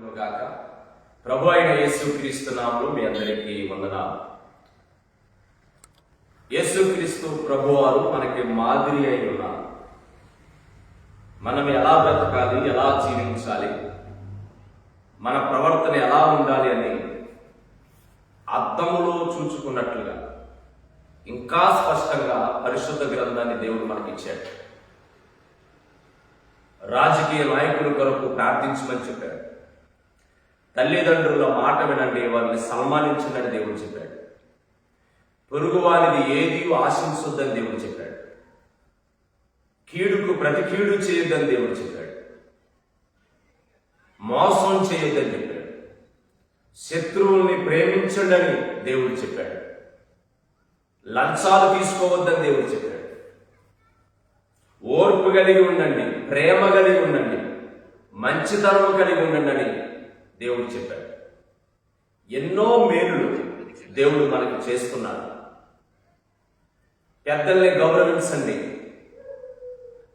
గాక. ప్రభు అయిన యేసుక్రీస్తు నామములో మీ అందరికీ వందనాలు. యేసుక్రీస్తు ప్రభువారు మనకి మాదిరి అయి ఉన్నారు. మనం ఎలా బ్రతకాలి, ఎలా జీవించాలి, మన ప్రవర్తన ఎలా ఉండాలి అని అద్దములో చూచుకున్నట్లుగా ఇంకా స్పష్టంగా పరిశుద్ధ గ్రంథాన్ని దేవుడు మనకిచ్చాడు. రాజకీయ నాయకుల కొరకు ప్రార్థించమని చెప్పాడు. తల్లిదండ్రుల మాట వినండి, వారిని సన్మానించండి దేవుడు చెప్పాడు. పొరుగువానిది ఏది ఆశించొద్దని దేవుడు చెప్పాడు. కీడుకు ప్రతి కీడు చేయొద్దని దేవుడు చెప్పాడు. మోసం చేయొద్దని చెప్పాడు. శత్రువుల్ని ప్రేమించండి అని దేవుడు చెప్పాడు. లంచాలు తీసుకోవద్దని దేవుడు చెప్పాడు. ఓర్పు కలిగి ఉండండి, ప్రేమ కలిగి ఉండండి, మంచితనం కలిగి ఉండండి అని దేవుడు చెప్పాడు. ఎన్నో మేలులు దేవుడు మనకు చేస్తున్నాడు. పెద్దల్ని గౌరవించండి,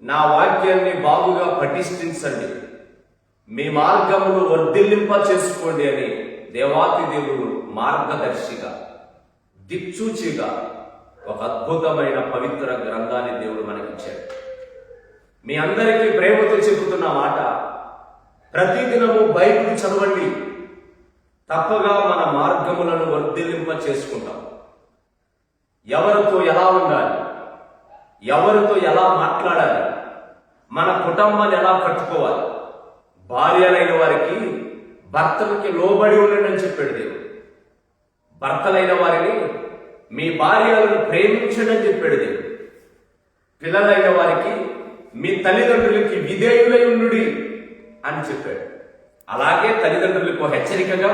నా వాక్యాన్ని బాగుగా పఠించండి, మీ మార్గములు వర్ధిల్లింప చేసుకోండి అని దేవాతి దేవుడు మార్గదర్శిగా, దిక్సూచిగా ఒక అద్భుతమైన పవిత్ర గ్రంథాన్ని దేవుడు మనకిచ్చాడు. మీ అందరికీ ప్రేమతో చెబుతున్న మాట, ప్రతిదినము బైబిల్ చదవండి, తప్పగా మన మార్గములను వర్ధిల్లింప చేసుకుంటాం. ఎవరితో ఎలా ఉండాలి, ఎవరితో ఎలా మాట్లాడాలి, మన కుటుంబాన్ని ఎలా కట్టుకోవాలి, భార్యలైన వారికి భర్తలకి లోబడి ఉండండి అని చెప్పాడు దేవుడు. భర్తలైన వారిని మీ భార్యలను ప్రేమించండి అని చెప్పాడు దేవుడు. పిల్లలైన వారికి మీ తల్లిదండ్రులకి విధేయులై ఉండుడి అని చెప్పాడు. అలాగే తల్లిదండ్రులకు హెచ్చరికగా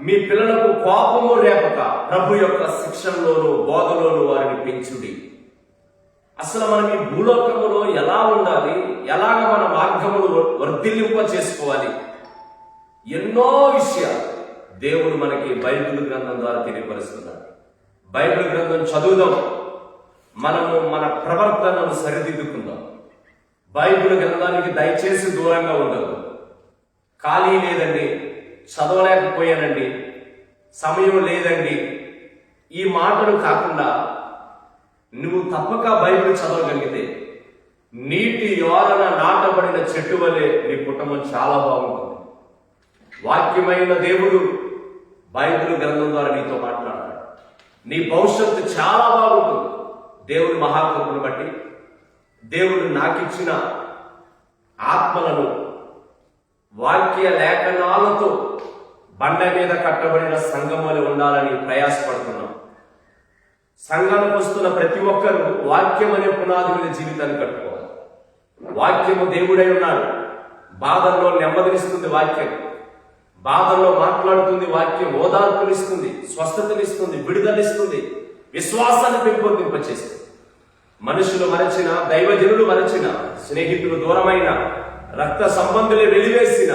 మీ పిల్లలకు కోపము రేపక ప్రభు యొక్క శిక్షణలోను బోధలోను వారిని పెంచుడి. అసలు మనం ఈ భూలోకములో ఎలా ఉండాలి, ఎలాగ మన మార్గములు వర్ధిల్లింప చేసుకోవాలి, ఎన్నో విషయాలు దేవుడు మనకి బైబిల్ గ్రంథం ద్వారా తెలియపరుస్తున్నాడు. బైబిల్ గ్రంథం చదువుదాం, మనము మన ప్రవర్తనను సరిదిద్దుకుందాం. బైబిల్ గ్రంథానికి దయచేసి దూరంగా ఉండదు. ఖాళీ లేదండి, చదవలేకపోయానండి, సమయం లేదండి, ఈ మాటలు కాకుండా నువ్వు తప్పక బైబిల్ చదవగలిగితే నీటి యోరన నాటబడిన చెట్టు వలె నీ కుటుంబం చాలా బాగుంటుంది. వాక్యమైన దేవుడు బైబిల్ గ్రంథం ద్వారా నీతో మాట్లాడతాడు. నీ భవిష్యత్తు చాలా బాగుంటుంది. దేవుడి మహాకృపను బట్టి దేవుడు నాకిచ్చిన ఆత్మలను వాక్య లేఖనాలతో బండ మీద కట్టబడిన సంఘం వలె ఉండాలని ప్రయాసపడుతున్నాం. సంఘానికి వస్తున్న ప్రతి ఒక్కరూ వాక్యం అనే పునాది మీద జీవితాన్ని కట్టుకోవాలి. వాక్యము దేవుడై ఉన్నాడు. బాధల్లో నెమ్మదినిస్తుంది వాక్యం, బాధల్లో మాట్లాడుతుంది వాక్యం, ఓదార్పునిస్తుంది, స్వస్థతనిస్తుంది, విడుదలిస్తుంది, విశ్వాసాన్ని పెంపొందింపచేస్తుంది. మనుషులు మరచిన, దైవజనులు మరచిన, స్నేహితులు దూరమైన, రక్త సంబంధులే వెలివేసిన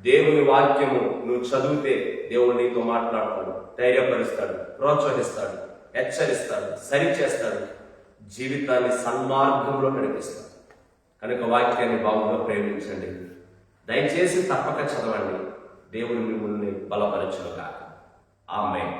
దేవుని వాక్యము నువ్వు చదివితే దేవుడు నీతో మాట్లాడతాడు, ధైర్యపరుస్తాడు, ప్రోత్సహిస్తాడు, హెచ్చరిస్తాడు, సరిచేస్తాడు, జీవితాన్ని సన్మార్గంలో నడిపిస్తాడు. కనుక వాక్యాన్ని బాగుగా ప్రేమించండి, దయచేసి తప్పక చదవండి. దేవుడు మిమ్మల్ని బలపరచును గాక. ఆమేన్.